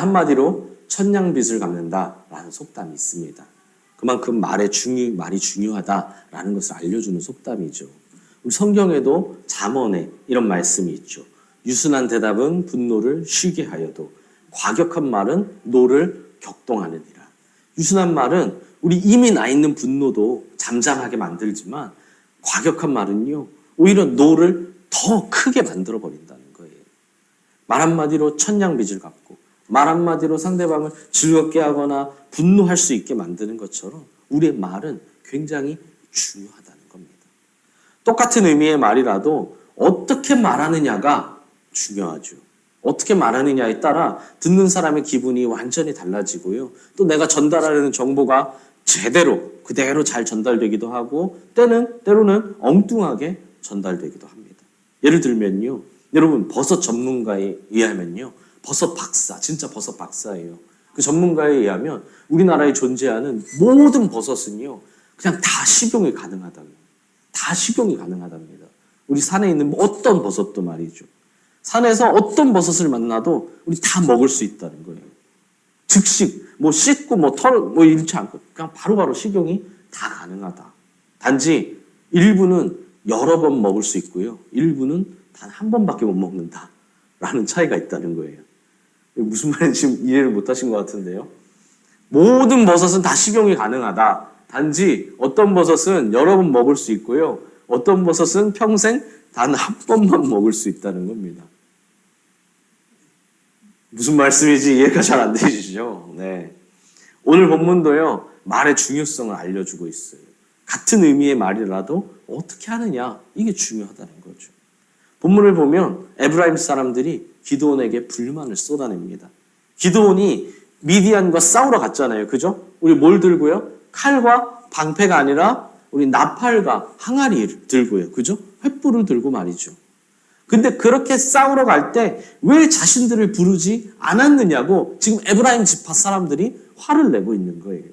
한마디로 천냥빚을 갚는다라는 속담이 있습니다. 그만큼 말이 중요하다라는 것을 알려주는 속담이죠. 우리 성경에도 잠언에 이런 말씀이 있죠. 유순한 대답은 분노를 쉬게 하여도 과격한 말은 노를 격동하느니라. 유순한 말은 우리 이미 나 있는 분노도 잠잠하게 만들지만 과격한 말은요, 오히려 노를 더 크게 만들어 버린다는 거예요. 말 한마디로 천냥빚을 갚고 말 한마디로 상대방을 즐겁게 하거나 분노할 수 있게 만드는 것처럼 우리의 말은 굉장히 중요하다는 겁니다. 똑같은 의미의 말이라도 어떻게 말하느냐가 중요하죠. 어떻게 말하느냐에 따라 듣는 사람의 기분이 완전히 달라지고요. 또 내가 전달하려는 정보가 그대로 잘 전달되기도 하고 때로는 엉뚱하게 전달되기도 합니다. 예를 들면요. 여러분 버섯 전문가에 의하면요. 버섯 박사, 진짜 버섯 박사예요. 그 전문가에 의하면 우리나라에 존재하는 모든 버섯은요. 그냥 다 식용이 가능하답니다. 다 식용이 가능하답니다. 우리 산에 있는 어떤 버섯도 말이죠. 산에서 어떤 버섯을 만나도 우리 다 먹을 수 있다는 거예요. 즉식, 씻고 잃지 않고 그냥 바로바로 식용이 다 가능하다. 단지 일부는 여러 번 먹을 수 있고요. 일부는 단 한 번밖에 못 먹는다. 라는 차이가 있다는 거예요. 무슨 말인지 지금 이해를 못 하신 것 같은데요. 모든 버섯은 다 식용이 가능하다. 단지 어떤 버섯은 여러 번 먹을 수 있고요. 어떤 버섯은 평생 단 한 번만 먹을 수 있다는 겁니다. 무슨 말씀인지 이해가 잘 안 되시죠? 네. 오늘 본문도요, 말의 중요성을 알려주고 있어요. 같은 의미의 말이라도 어떻게 하느냐, 이게 중요하다는 거죠. 본문을 보면 에브라임 사람들이 기드온에게 불만을 쏟아냅니다. 기드온이 미디안과 싸우러 갔잖아요. 그죠? 우리 뭘 들고요? 칼과 방패가 아니라 우리 나팔과 항아리를 들고요. 그죠? 횃불을 들고 말이죠. 근데 그렇게 싸우러 갈 때 왜 자신들을 부르지 않았느냐고 지금 에브라임 지파 사람들이 화를 내고 있는 거예요.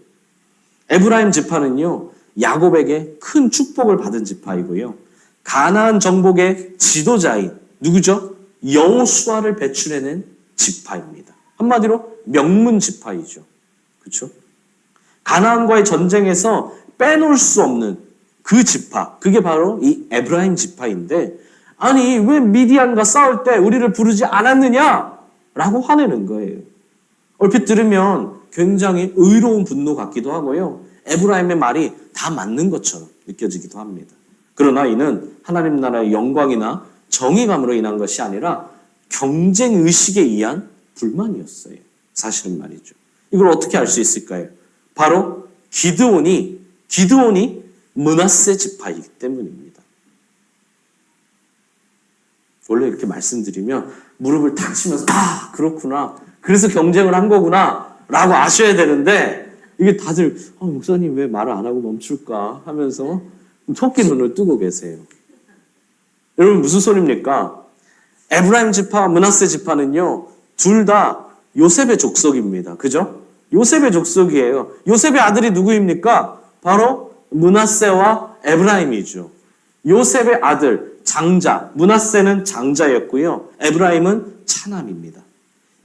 에브라임 지파는요, 야곱에게 큰 축복을 받은 지파이고요. 가나안 정복의 지도자인 누구죠? 여호수아를 배출해낸 지파입니다. 한마디로 명문 지파이죠. 그렇죠? 가나안과의 전쟁에서 빼놓을 수 없는 그 지파, 그게 바로 이 에브라임 지파인데, 아니 왜 미디안과 싸울 때 우리를 부르지 않았느냐라고 화내는 거예요. 얼핏 들으면 굉장히 의로운 분노 같기도 하고요. 에브라임의 말이 다 맞는 것처럼 느껴지기도 합니다. 그러나 이는 하나님 나라의 영광이나 정의감으로 인한 것이 아니라 경쟁의식에 의한 불만이었어요. 사실은 말이죠. 이걸 어떻게 알 수 있을까요? 바로 기드온이 므낫세 지파이기 때문입니다. 원래 이렇게 말씀드리면 무릎을 탁 치면서 그렇구나. 그래서 경쟁을 한 거구나 라고 아셔야 되는데 이게 다들 목사님 왜 말을 안 하고 멈출까 하면서 토끼 눈을 뜨고 계세요. 여러분 무슨 소리입니까? 에브라임 지파, 므낫세 지파는요. 둘 다 요셉의 족속입니다. 그죠? 요셉의 족속이에요. 요셉의 아들이 누구입니까? 바로 므낫세와 에브라임이죠. 요셉의 아들 장자, 므낫세는 장자였고요. 에브라임은 차남입니다.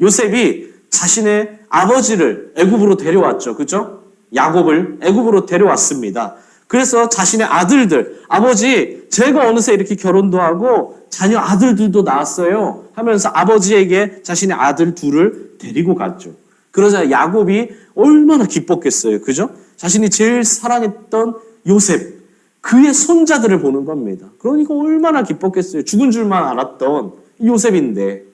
요셉이 자신의 아버지를 애굽으로 데려왔죠. 그죠? 야곱을 애굽으로 데려왔습니다. 그래서 자신의 아들들, 아버지 제가 어느새 이렇게 결혼도 하고 자녀 아들들도 낳았어요 하면서 아버지에게 자신의 아들 둘을 데리고 갔죠. 그러자 야곱이 얼마나 기뻤겠어요. 그죠? 자신이 제일 사랑했던 요셉, 그의 손자들을 보는 겁니다. 그러니까 얼마나 기뻤겠어요. 죽은 줄만 알았던 요셉인데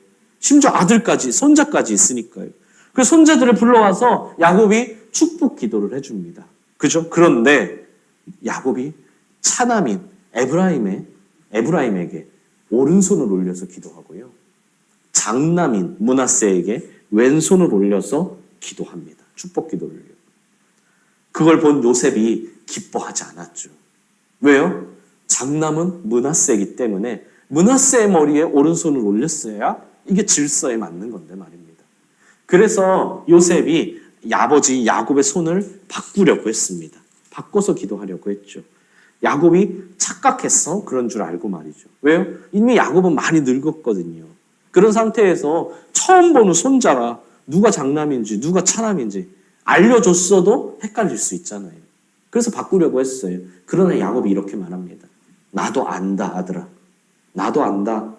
심지어 아들까지, 손자까지 있으니까요. 그래서 손자들을 불러와서 야곱이 축복 기도를 해줍니다. 그죠? 그런데 야곱이 차남인 에브라임에게 오른손을 올려서 기도하고요. 장남인 므낫세에게 왼손을 올려서 기도합니다. 축복 기도를요. 그걸 본 요셉이 기뻐하지 않았죠. 왜요? 장남은 므낫세이기 때문에 므낫세의 머리에 오른손을 올렸어야 이게 질서에 맞는 건데 말입니다. 그래서 요셉이 아버지 야곱의 손을 바꾸려고 했습니다. 바꿔서 기도하려고 했죠. 야곱이 착각해서 그런 줄 알고 말이죠. 왜요? 이미 야곱은 많이 늙었거든요. 그런 상태에서 처음 보는 손자가 누가 장남인지 누가 차남인지 알려줬어도 헷갈릴 수 있잖아요. 그래서 바꾸려고 했어요. 그러나 야곱이 이렇게 말합니다. 나도 안다, 아들아. 나도 안다.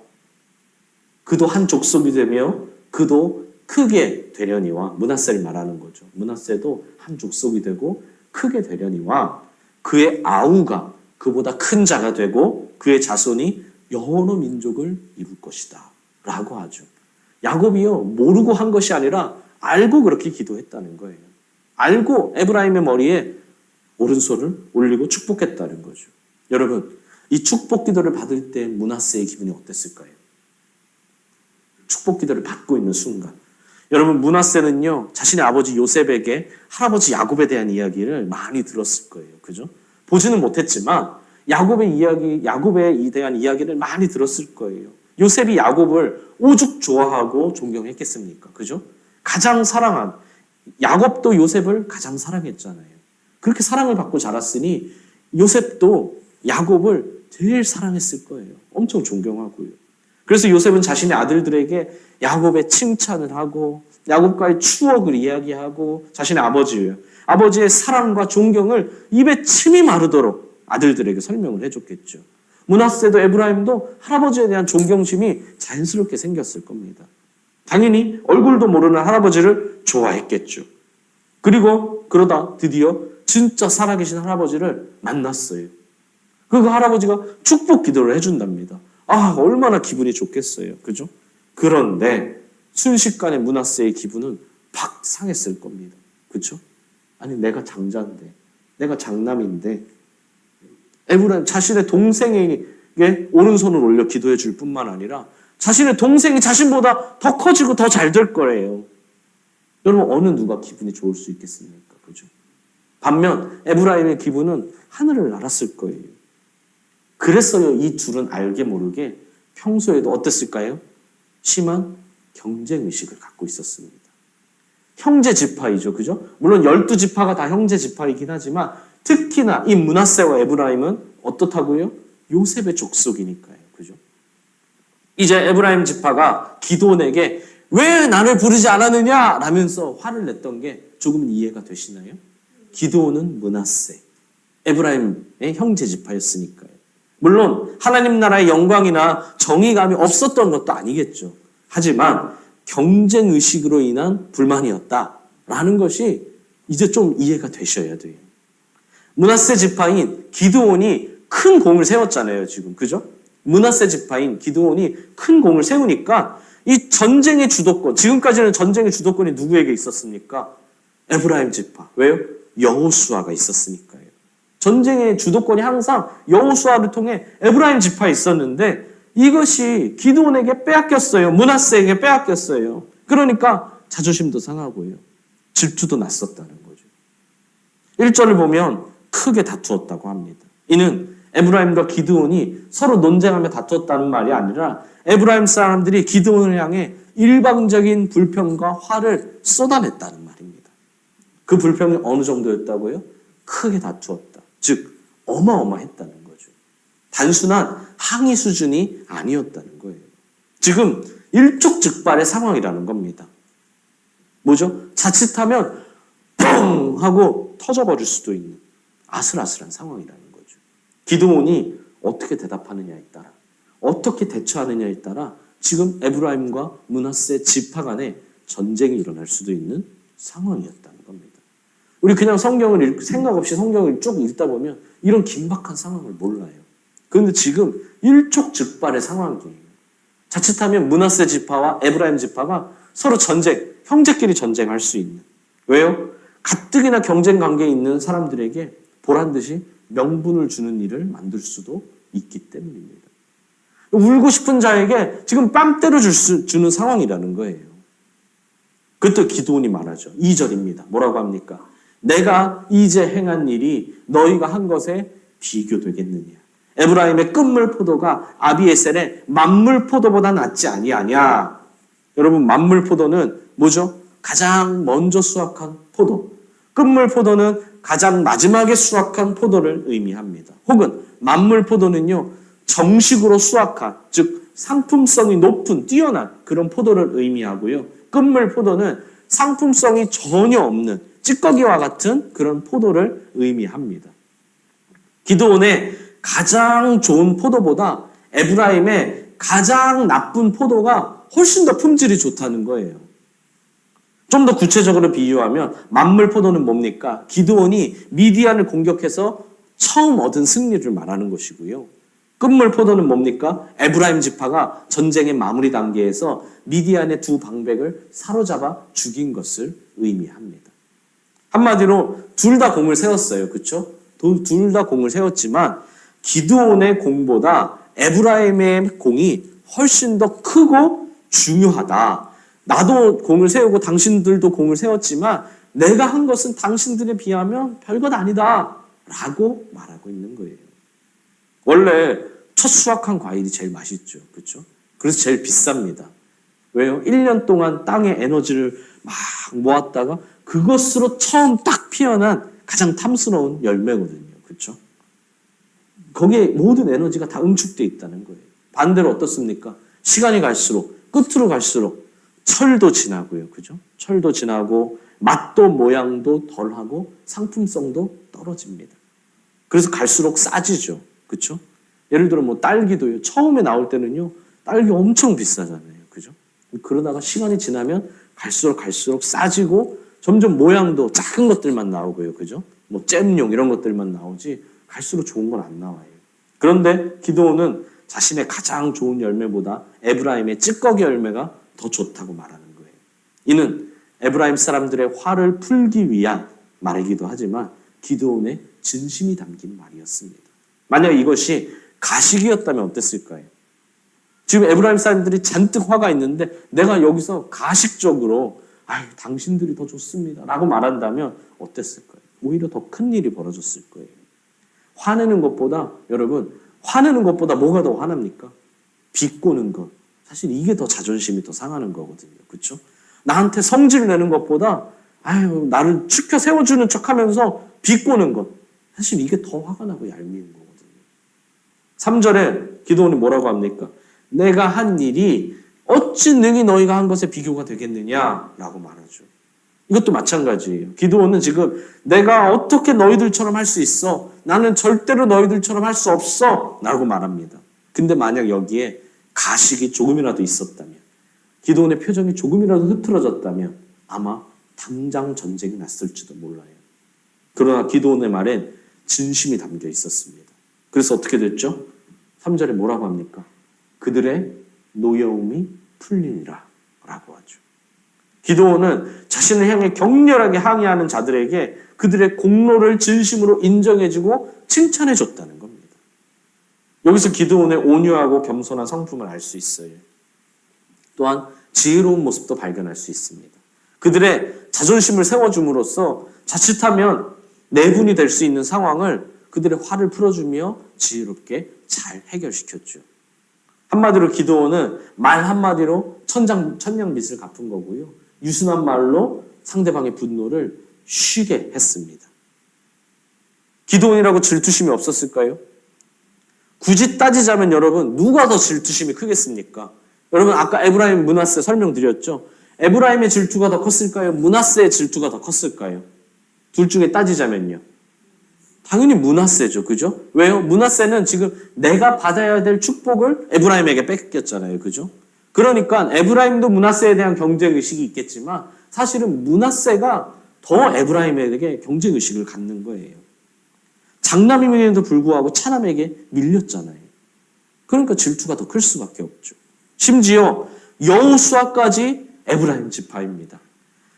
그도 한 족속이 되며 그도 크게 되려니와, 므낫세를 말하는 거죠. 므낫세도 한 족속이 되고 크게 되려니와 그의 아우가 그보다 큰 자가 되고 그의 자손이 여러 민족을 이룰 것이다 라고 하죠. 야곱이요, 모르고 한 것이 아니라 알고 그렇게 기도했다는 거예요. 알고 에브라임의 머리에 오른손을 올리고 축복했다는 거죠. 여러분, 이 축복 기도를 받을 때 므낫세의 기분이 어땠을까요? 축복 기도를 받고 있는 순간, 여러분, 므낫세는요 자신의 아버지 요셉에게 할아버지 야곱에 대한 이야기를 많이 들었을 거예요. 그죠? 보지는 못했지만 야곱에 대한 이야기를 많이 들었을 거예요. 요셉이 야곱을 오죽 좋아하고 존경했겠습니까? 그죠? 가장 사랑한, 야곱도 요셉을 가장 사랑했잖아요. 그렇게 사랑을 받고 자랐으니 요셉도 야곱을 제일 사랑했을 거예요. 엄청 존경하고요. 그래서 요셉은 자신의 아들들에게 야곱의 칭찬을 하고 야곱과의 추억을 이야기하고 자신의 아버지의 사랑과 존경을 입에 침이 마르도록 아들들에게 설명을 해줬겠죠. 므낫세도 에브라임도 할아버지에 대한 존경심이 자연스럽게 생겼을 겁니다. 당연히 얼굴도 모르는 할아버지를 좋아했겠죠. 그리고 그러다 드디어 진짜 살아계신 할아버지를 만났어요. 그 할아버지가 축복 기도를 해준답니다. 아, 얼마나 기분이 좋겠어요. 그죠? 그런데 순식간에 므낫세의 기분은 팍 상했을 겁니다. 그죠? 아니, 내가 장자인데, 내가 장남인데, 에브라임 자신의 동생에게 오른손을 올려 기도해 줄 뿐만 아니라 자신의 동생이 자신보다 더 커지고 더 잘 될 거예요. 여러분, 어느 누가 기분이 좋을 수 있겠습니까? 그죠? 반면 에브라임의 기분은 하늘을 날았을 거예요. 그랬어요. 이 둘은 알게 모르게 평소에도 어땠을까요? 심한 경쟁의식을 갖고 있었습니다. 형제 지파이죠. 그죠? 물론 12지파가 다 형제 지파이긴 하지만 특히나 이 므낫세와 에브라임은 어떻다고요? 요셉의 족속이니까요. 그죠? 이제 에브라임 지파가 기드온에게 왜 나를 부르지 않았느냐 라면서 화를 냈던 게 조금 이해가 되시나요? 기드온은 므낫세, 에브라임의 형제 지파였으니까요. 물론 하나님 나라의 영광이나 정의감이 없었던 것도 아니겠죠. 하지만 경쟁의식으로 인한 불만이었다라는 것이 이제 좀 이해가 되셔야 돼요. 므낫세 지파인 기드온이 큰 공을 세웠잖아요, 지금. 그죠? 므낫세 지파인 기드온이 큰 공을 세우니까 이 전쟁의 주도권, 지금까지는 전쟁의 주도권이 누구에게 있었습니까? 에브라임 지파. 왜요? 여호수아가 있었으니까요. 전쟁의 주도권이 항상 여호수아를 통해 에브라임 지파에 있었는데 이것이 기드온에게 빼앗겼어요. 므낫세에게 빼앗겼어요. 그러니까 자존심도 상하고요. 질투도 났었다는 거죠. 1절을 보면 크게 다투었다고 합니다. 이는 에브라임과 기드온이 서로 논쟁하며 다투었다는 말이 아니라 에브라임 사람들이 기드온을 향해 일방적인 불평과 화를 쏟아냈다는 말입니다. 그 불평이 어느 정도였다고요? 크게 다투었다. 즉 어마어마했다는 거죠. 단순한 항의 수준이 아니었다는 거예요. 지금 일촉즉발의 상황이라는 겁니다. 뭐죠? 자칫하면 뻥 하고 터져버릴 수도 있는 아슬아슬한 상황이라는 거죠. 기드온이 어떻게 대답하느냐에 따라, 어떻게 대처하느냐에 따라 지금 에브라임과 므낫세 지파 간에 전쟁이 일어날 수도 있는 상황이었다는 겁니다. 우리 그냥 성경을 생각 없이 성경을 쭉 읽다 보면 이런 긴박한 상황을 몰라요. 그런데 지금 일촉즉발의 상황이에요. 자칫하면 므낫세 지파와 에브라임 지파가 서로 전쟁, 형제끼리 전쟁할 수 있는. 왜요? 가뜩이나 경쟁 관계에 있는 사람들에게 보란듯이 명분을 주는 일을 만들 수도 있기 때문입니다. 울고 싶은 자에게 지금 뺨 때려 주는 상황이라는 거예요. 그때 기드온이 말하죠. 2절입니다. 뭐라고 합니까? 내가 이제 행한 일이 너희가 한 것에 비교되겠느냐. 에브라임의 끝물 포도가 아비에셀의 만물 포도보다 낫지 아니하냐. 여러분, 만물 포도는 뭐죠? 가장 먼저 수확한 포도. 끝물 포도는 가장 마지막에 수확한 포도를 의미합니다. 혹은 만물 포도는요, 정식으로 수확한, 즉 상품성이 높은 뛰어난 그런 포도를 의미하고요. 끝물 포도는 상품성이 전혀 없는 찌꺼기와 같은 그런 포도를 의미합니다. 기드온의 가장 좋은 포도보다 에브라임의 가장 나쁜 포도가 훨씬 더 품질이 좋다는 거예요. 좀 더 구체적으로 비유하면 만물 포도는 뭡니까? 기드온이 미디안을 공격해서 처음 얻은 승리를 말하는 것이고요. 끝물 포도는 뭡니까? 에브라임 지파가 전쟁의 마무리 단계에서 미디안의 두 방백을 사로잡아 죽인 것을 의미합니다. 한마디로 둘 다 공을 세웠어요. 그렇죠? 둘 다 공을 세웠지만 기드온의 공보다 에브라임의 공이 훨씬 더 크고 중요하다. 나도 공을 세우고 당신들도 공을 세웠지만 내가 한 것은 당신들에 비하면 별것 아니다 라고 말하고 있는 거예요. 원래 첫 수확한 과일이 제일 맛있죠. 그렇죠? 그래서 제일 비쌉니다. 왜요? 1년 동안 땅에 에너지를 막 모았다가 그것으로 처음 딱 피어난 가장 탐스러운 열매거든요. 그렇죠? 거기에 모든 에너지가 다 응축되어 있다는 거예요. 반대로 어떻습니까? 시간이 갈수록 끝으로 갈수록 철도 지나고요. 그죠? 철도 지나고 맛도 모양도 덜하고 상품성도 떨어집니다. 그래서 갈수록 싸지죠. 그렇죠? 예를 들어 뭐 딸기도요. 처음에 나올 때는요. 딸기 엄청 비싸잖아요. 그죠? 그러다가 시간이 지나면 갈수록 싸지고 점점 모양도 작은 것들만 나오고요. 그죠? 뭐 잼용 이런 것들만 나오지 갈수록 좋은 건 안 나와요. 그런데 기드온은 자신의 가장 좋은 열매보다 에브라임의 찌꺼기 열매가 더 좋다고 말하는 거예요. 이는 에브라임 사람들의 화를 풀기 위한 말이기도 하지만 기드온의 진심이 담긴 말이었습니다. 만약 이것이 가식이었다면 어땠을까요? 지금 에브라임 사람들이 잔뜩 화가 있는데 내가 여기서 가식적으로 당신들이 더 좋습니다 라고 말한다면 어땠을까요? 오히려 더 큰 일이 벌어졌을 거예요. 화내는 것보다 여러분 화내는 것보다 뭐가 더 화납니까? 비꼬는 것. 사실 이게 더 자존심이 더 상하는 거거든요. 그렇죠? 나한테 성질 내는 것보다 나를 추켜 세워주는 척하면서 비꼬는 것. 사실 이게 더 화가 나고 얄미운 거거든요. 3절에 기드온이 뭐라고 합니까? 내가 한 일이 어찌 능히 너희가 한 것에 비교가 되겠느냐라고 말하죠. 이것도 마찬가지예요. 기드온은 지금 내가 어떻게 너희들처럼 할 수 있어? 나는 절대로 너희들처럼 할 수 없어 라고 말합니다. 근데 만약 여기에 가식이 조금이라도 있었다면, 기드온의 표정이 조금이라도 흐트러졌다면 아마 당장 전쟁이 났을지도 몰라요. 그러나 기드온의 말엔 진심이 담겨 있었습니다. 그래서 어떻게 됐죠? 3절에 뭐라고 합니까? 그들의 노여움이 풀리니라 라고 하죠. 기드온은 자신을 향해 격렬하게 항의하는 자들에게 그들의 공로를 진심으로 인정해주고 칭찬해줬다는 겁니다. 여기서 기드온의 온유하고 겸손한 성품을 알 수 있어요. 또한 지혜로운 모습도 발견할 수 있습니다. 그들의 자존심을 세워줌으로써 자칫하면 내분이 될 수 있는 상황을 그들의 화를 풀어주며 지혜롭게 잘 해결시켰죠. 한마디로 기드온은 말 한마디로 천냥빚을 갚은 거고요. 유순한 말로 상대방의 분노를 쉬게 했습니다. 기드온이라고 질투심이 없었을까요? 굳이 따지자면 여러분 누가 더 질투심이 크겠습니까? 여러분 아까 에브라임 므낫세 설명드렸죠? 에브라임의 질투가 더 컸을까요? 므낫세의 질투가 더 컸을까요? 둘 중에 따지자면요. 당연히 므낫세죠. 그죠? 왜요? 므낫세는 지금 내가 받아야 될 축복을 에브라임에게 뺏겼잖아요. 그죠? 그러니까 에브라임도 므낫세에 대한 경쟁의식이 있겠지만 사실은 므낫세가 더 에브라임에게 경쟁의식을 갖는 거예요. 장남임에도 불구하고 차남에게 밀렸잖아요. 그러니까 질투가 더 클 수밖에 없죠. 심지어 여호수아까지 에브라임 지파입니다.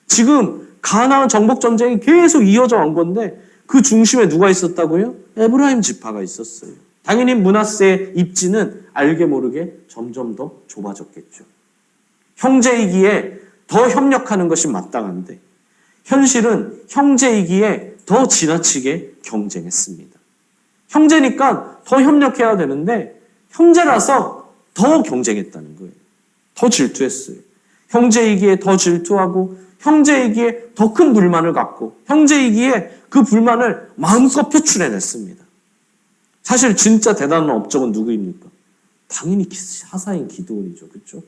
지금 가나안 정복 전쟁이 계속 이어져 온 건데 그 중심에 누가 있었다고요? 에브라임 지파가 있었어요. 당연히 므낫세의 입지는 알게 모르게 점점 더 좁아졌겠죠. 형제이기에 더 협력하는 것이 마땅한데 현실은 형제이기에 더 지나치게 경쟁했습니다. 형제니까 더 협력해야 되는데 형제라서 더 경쟁했다는 거예요. 더 질투했어요. 형제이기에 더 질투하고 형제이기에 더 큰 불만을 갖고 형제이기에 그 불만을 마음껏 표출해냈습니다. 사실 진짜 대단한 업적은 누구입니까? 당연히 사사인 기드온이죠. 그렇죠?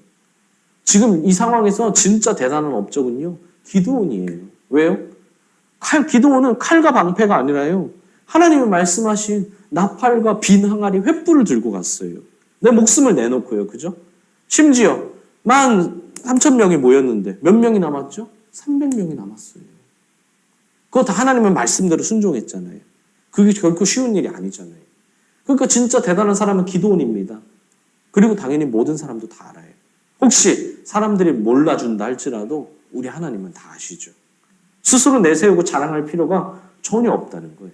지금 이 상황에서 진짜 대단한 업적은요. 기드온이에요. 왜요? 기드온은 칼과 방패가 아니라요. 하나님이 말씀하신 나팔과 빈 항아리 횃불을 들고 갔어요. 내 목숨을 내놓고요. 그죠? 심지어 13,000명이 모였는데 몇 명이 남았죠? 300명이 남았어요. 그거 다 하나님의 말씀대로 순종했잖아요. 그게 결코 쉬운 일이 아니잖아요. 그러니까 진짜 대단한 사람은 기드온입니다. 그리고 당연히 모든 사람도 다 알아요. 혹시 사람들이 몰라준다 할지라도 우리 하나님은 다 아시죠. 스스로 내세우고 자랑할 필요가 전혀 없다는 거예요.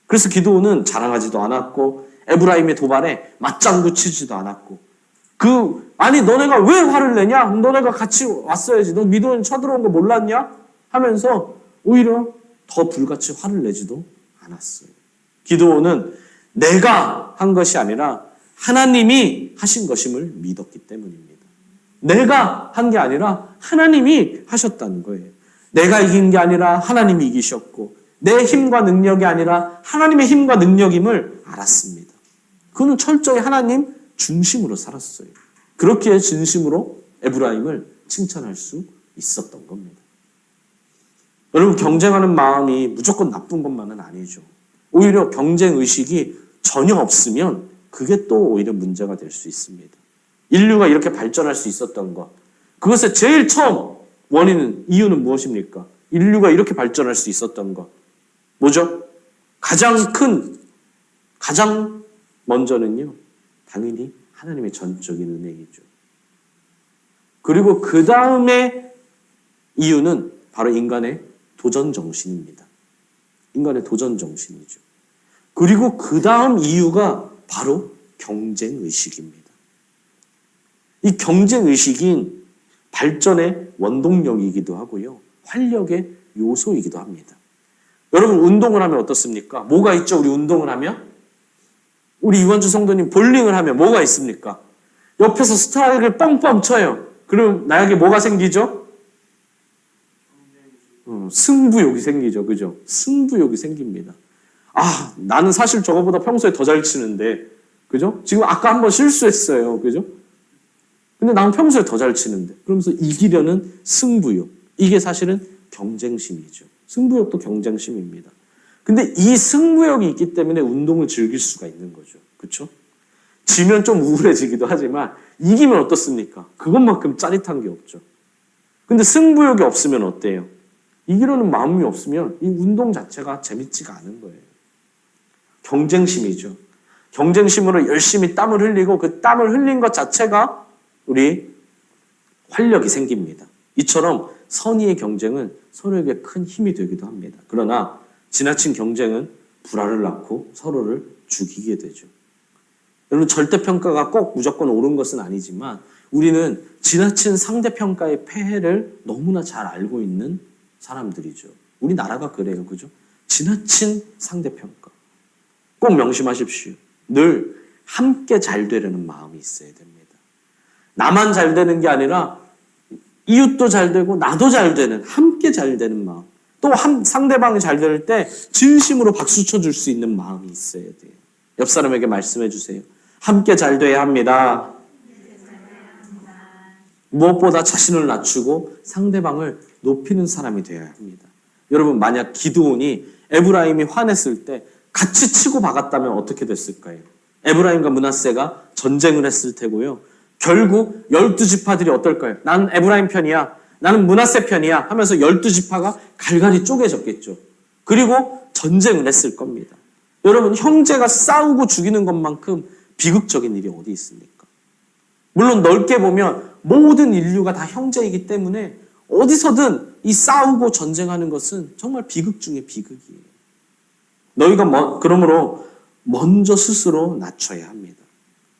그래서 기드온은 자랑하지도 않았고 에브라임의 도발에 맞장구 치지도 않았고 아니 너네가 왜 화를 내냐? 너네가 같이 왔어야지. 너 미디안 쳐들어온 거 몰랐냐? 하면서 오히려 더 불같이 화를 내지도 않았어요. 기드온은 내가 한 것이 아니라 하나님이 하신 것임을 믿었기 때문입니다. 내가 한 게 아니라 하나님이 하셨다는 거예요. 내가 이긴 게 아니라 하나님이 이기셨고 내 힘과 능력이 아니라 하나님의 힘과 능력임을 알았습니다. 그는 철저히 하나님 중심으로 살았어요. 그렇기에 진심으로 에브라임을 칭찬할 수 있었던 겁니다. 여러분, 경쟁하는 마음이 무조건 나쁜 것만은 아니죠. 오히려 경쟁의식이 전혀 없으면 그게 또 오히려 문제가 될 수 있습니다. 인류가 이렇게 발전할 수 있었던 것, 그것의 제일 처음 이유는 무엇입니까? 인류가 이렇게 발전할 수 있었던 것 뭐죠? 가장 먼저는요, 당연히 하나님의 전적인 은혜이죠. 그리고 그 다음에 이유는 바로 인간의 도전 정신입니다. 인간의 도전 정신이죠. 그리고 그 다음 이유가 바로 경쟁 의식입니다. 이 경쟁 의식인 발전의 원동력이기도 하고요, 활력의 요소이기도 합니다. 여러분, 운동을 하면 어떻습니까? 뭐가 있죠? 우리 운동을 하면? 우리 이원주 성도님 볼링을 하면 뭐가 있습니까? 옆에서 스트라이크를 뻥뻥 쳐요. 그럼 나에게 뭐가 생기죠? 승부욕이 생기죠. 그죠? 승부욕이 생깁니다. 나는 사실 저거보다 평소에 더 잘 치는데, 그죠? 지금 아까 한번 실수했어요. 그죠? 근데 나는 평소에 더 잘 치는데. 그러면서 이기려는 승부욕. 이게 사실은 경쟁심이죠. 승부욕도 경쟁심입니다. 근데 이 승부욕이 있기 때문에 운동을 즐길 수가 있는 거죠. 그렇죠? 지면 좀 우울해지기도 하지만 이기면 어떻습니까? 그것만큼 짜릿한 게 없죠. 근데 승부욕이 없으면 어때요? 이기려는 마음이 없으면 이 운동 자체가 재밌지가 않은 거예요. 경쟁심이죠. 경쟁심으로 열심히 땀을 흘리고 그 땀을 흘린 것 자체가 우리 활력이 생깁니다. 이처럼 선의의 경쟁은 서로에게 큰 힘이 되기도 합니다. 그러나 지나친 경쟁은 불화를 낳고 서로를 죽이게 되죠. 여러분, 절대평가가 꼭 무조건 옳은 것은 아니지만 우리는 지나친 상대평가의 폐해를 너무나 잘 알고 있는 사람들이죠. 우리나라가 그래요. 그죠? 지나친 상대평가. 꼭 명심하십시오. 늘 함께 잘 되려는 마음이 있어야 됩니다. 나만 잘 되는 게 아니라 이웃도 잘 되고 나도 잘 되는, 함께 잘 되는 마음. 또 상대방이 잘 될 때 진심으로 박수 쳐줄 수 있는 마음이 있어야 돼요. 옆 사람에게 말씀해 주세요. 함께 잘 돼야 합니다. 무엇보다 자신을 낮추고 상대방을 높이는 사람이 되어야 합니다. 여러분, 만약 기드온이 에브라임이 화냈을 때 같이 치고 박았다면 어떻게 됐을까요? 에브라임과 므낫세가 전쟁을 했을 테고요. 결국 12지파들이 어떨까요? 난 에브라임 편이야, 나는 므낫세 편이야 하면서 12지파가 갈갈이 쪼개졌겠죠. 그리고 전쟁을 했을 겁니다. 여러분, 형제가 싸우고 죽이는 것만큼 비극적인 일이 어디 있습니까? 물론 넓게 보면 모든 인류가 다 형제이기 때문에 어디서든 이 싸우고 전쟁하는 것은 정말 비극 중에 비극이에요. 너희가 그러므로 먼저 스스로 낮춰야 합니다.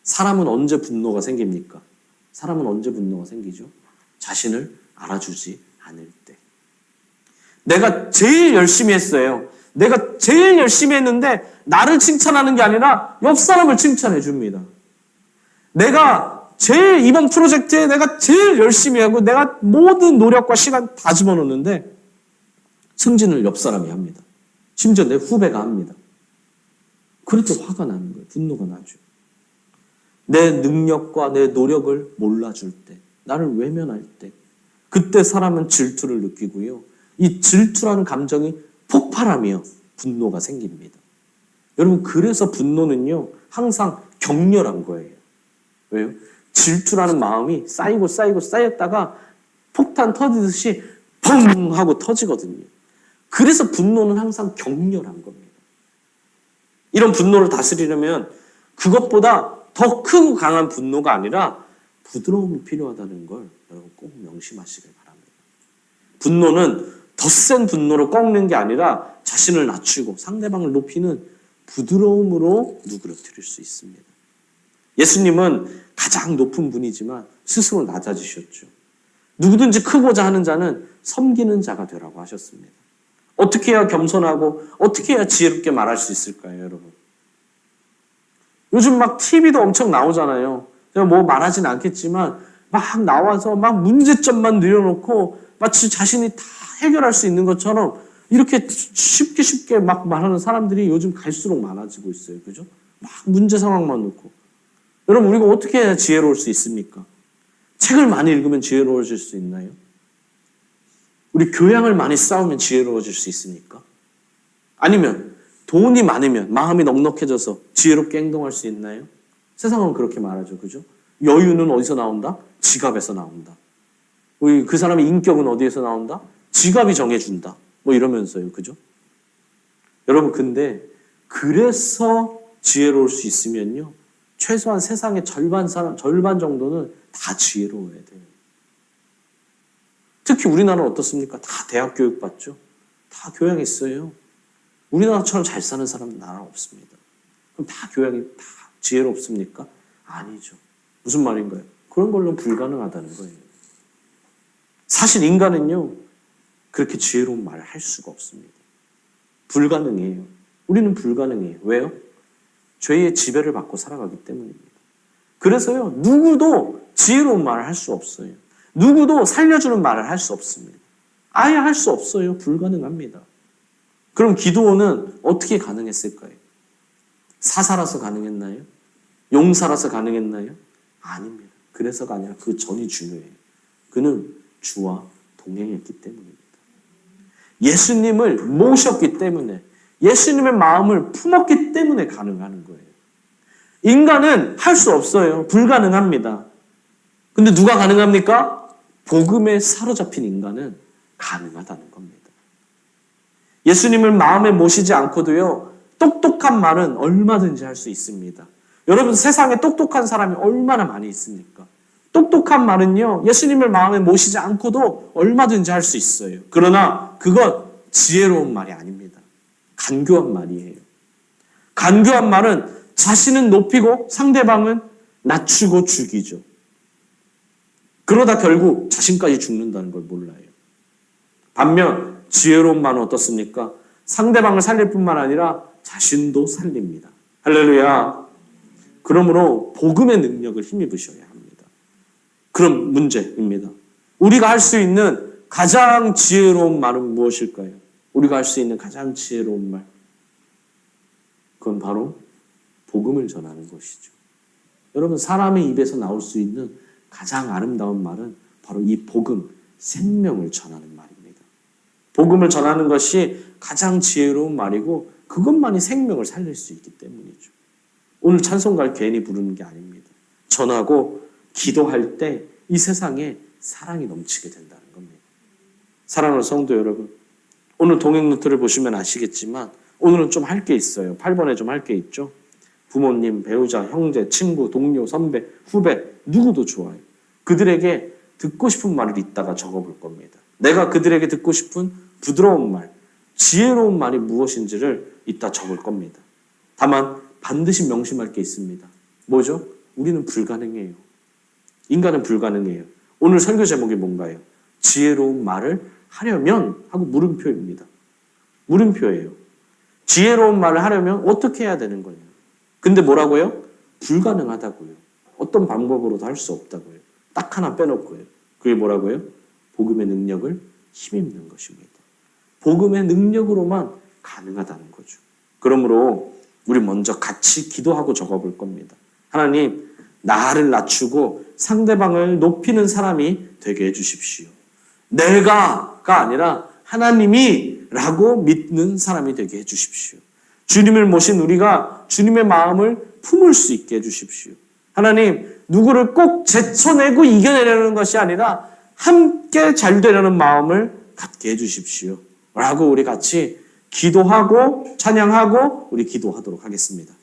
사람은 언제 분노가 생깁니까? 사람은 언제 분노가 생기죠? 자신을 알아주지 않을 때. 내가 제일 열심히 했어요. 내가 제일 열심히 했는데 나를 칭찬하는 게 아니라 옆 사람을 칭찬해 줍니다. 내가 이번 프로젝트에 내가 제일 열심히 하고 내가 모든 노력과 시간 다 집어넣는데 승진을 옆 사람이 합니다. 심지어 내 후배가 합니다. 그럴 때 화가 나는 거예요. 분노가 나죠. 내 능력과 내 노력을 몰라줄 때, 나를 외면할 때, 그때 사람은 질투를 느끼고요. 이 질투라는 감정이 폭발하며 분노가 생깁니다. 여러분, 그래서 분노는요, 항상 격렬한 거예요. 왜요? 질투라는 마음이 쌓이고 쌓이고 쌓였다가 폭탄 터지듯이 펑 하고 터지거든요. 그래서 분노는 항상 격렬한 겁니다. 이런 분노를 다스리려면 그것보다 더 크고 강한 분노가 아니라 부드러움이 필요하다는 걸 여러분 꼭 명심하시길 바랍니다. 분노는 더 센 분노로 꺾는 게 아니라 자신을 낮추고 상대방을 높이는 부드러움으로 누그러뜨릴 수 있습니다. 예수님은 가장 높은 분이지만 스스로 낮아지셨죠. 누구든지 크고자 하는 자는 섬기는 자가 되라고 하셨습니다. 어떻게 해야 겸손하고 어떻게 해야 지혜롭게 말할 수 있을까요, 여러분? 요즘 막 TV도 엄청 나오잖아요. 제가 뭐 말하진 않겠지만 막 나와서 막 문제점만 늘여놓고 마치 자신이 다 해결할 수 있는 것처럼 이렇게 쉽게 막 말하는 사람들이 요즘 갈수록 많아지고 있어요. 그죠? 막 문제 상황만 놓고. 여러분, 우리가 어떻게 해야 지혜로울 수 있습니까? 책을 많이 읽으면 지혜로워질 수 있나요? 우리 교양을 많이 쌓으면 지혜로워질 수 있습니까? 아니면 돈이 많으면 마음이 넉넉해져서 지혜롭게 행동할 수 있나요? 세상은 그렇게 말하죠. 그죠? 여유는 어디서 나온다? 지갑에서 나온다. 우리 그 사람의 인격은 어디에서 나온다? 지갑이 정해준다. 뭐 이러면서요. 그죠? 여러분, 근데 그래서 지혜로울 수 있으면요, 최소한 세상의 절반 정도는 다 지혜로워야 돼요. 특히 우리나라는 어떻습니까? 다 대학 교육 받죠? 다 교양이 있어요. 우리나라처럼 잘 사는 사람은 나라 없습니다. 그럼 다 교양이 다 지혜롭습니까? 아니죠. 무슨 말인가요? 그런 걸로는 불가능하다는 거예요. 사실 인간은요, 그렇게 지혜로운 말을 할 수가 없습니다. 불가능해요. 우리는 불가능해요. 왜요? 죄의 지배를 받고 살아가기 때문입니다. 그래서요, 누구도 지혜로운 말을 할 수 없어요. 누구도 살려주는 말을 할 수 없습니다. 아예 할 수 없어요. 불가능합니다. 그럼 기드온은 어떻게 가능했을까요? 사사라서 가능했나요? 용사라서 가능했나요? 아닙니다. 그래서가 아니라 그 전이 중요해요. 그는 주와 동행했기 때문입니다. 예수님을 모셨기 때문에, 예수님의 마음을 품었기 때문에 가능한 거예요. 인간은 할 수 없어요. 불가능합니다. 근데 누가 가능합니까? 복음에 사로잡힌 인간은 가능하다는 겁니다. 예수님을 마음에 모시지 않고도요, 똑똑한 말은 얼마든지 할 수 있습니다. 여러분, 세상에 똑똑한 사람이 얼마나 많이 있습니까? 똑똑한 말은요, 예수님을 마음에 모시지 않고도 얼마든지 할 수 있어요. 그러나 그건 지혜로운 말이 아닙니다. 간교한 말이에요. 간교한 말은 자신은 높이고 상대방은 낮추고 죽이죠. 그러다 결국 자신까지 죽는다는 걸 몰라요. 반면 지혜로운 말은 어떻습니까? 상대방을 살릴 뿐만 아니라 자신도 살립니다. 할렐루야. 그러므로 복음의 능력을 힘입으셔야 합니다. 그럼 문제입니다. 우리가 할 수 있는 가장 지혜로운 말은 무엇일까요? 우리가 할 수 있는 가장 지혜로운 말. 그건 바로 복음을 전하는 것이죠. 여러분, 사람의 입에서 나올 수 있는 가장 아름다운 말은 바로 이 복음, 생명을 전하는 말입니다. 복음을 전하는 것이 가장 지혜로운 말이고 그것만이 생명을 살릴 수 있기 때문이죠. 오늘 찬송가를 괜히 부르는 게 아닙니다. 전하고 기도할 때 이 세상에 사랑이 넘치게 된다는 겁니다. 사랑하는 성도 여러분, 오늘 동행 노트를 보시면 아시겠지만 오늘은 좀 할 게 있어요. 8번에 좀 할 게 있죠. 부모님, 배우자, 형제, 친구, 동료, 선배, 후배 누구도 좋아요. 그들에게 듣고 싶은 말을 이따가 적어볼 겁니다. 내가 그들에게 듣고 싶은 부드러운 말, 지혜로운 말이 무엇인지를 이따 적을 겁니다. 다만 반드시 명심할 게 있습니다. 뭐죠? 우리는 불가능해요. 인간은 불가능해요. 오늘 설교 제목이 뭔가요? 지혜로운 말을 하려면 하고 물음표입니다. 물음표예요. 지혜로운 말을 하려면 어떻게 해야 되는 거예요? 근데 뭐라고요? 불가능하다고요. 어떤 방법으로도 할 수 없다고요. 딱 하나 빼놓고요. 그게 뭐라고요? 복음의 능력을 힘입는 것입니다. 복음의 능력으로만 가능하다는 거죠. 그러므로 우리 먼저 같이 기도하고 적어볼 겁니다. 하나님, 나를 낮추고 상대방을 높이는 사람이 되게 해주십시오. 내가가 아니라 하나님이 라고 믿는 사람이 되게 해주십시오. 주님을 모신 우리가 주님의 마음을 품을 수 있게 해주십시오. 하나님, 누구를 꼭 제쳐내고 이겨내려는 것이 아니라 함께 잘 되려는 마음을 갖게 해주십시오. 라고 우리 같이 기도하고 찬양하고 우리 기도하도록 하겠습니다.